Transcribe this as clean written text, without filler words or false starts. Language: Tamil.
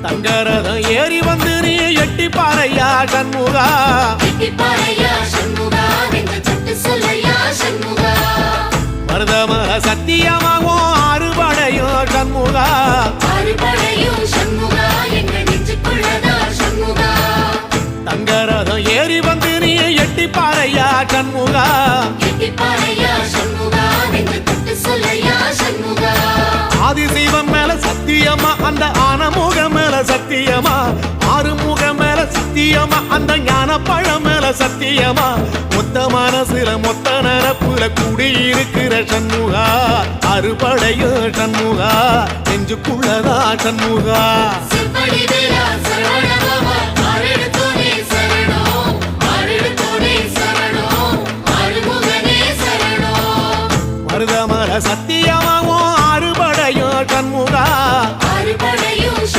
தங்கரதம் ஏறி வந்து நீ எட்டி பாறையா சண்முகா மருதமர சத்தியமாகும் அறுபடையும் சண்முகா தங்கரதம் ஏறி வந்து நீ எட்டி பாறையா சண்முகா ஆதிசைவம் மேல சத்தியமா அந்த ஆனமுகம் மேல சத்தியமா ஆறுமுகம் மேல சத்தியமா அந்த ஞான பழம் மேல சத்தியமா மொத்த மனசுல மொத்த நரப்புல குடியிருக்கிற சண்முகா அறுபடையோ சண்முகா நெஞ்சுக்குள்ளதா சண்முகா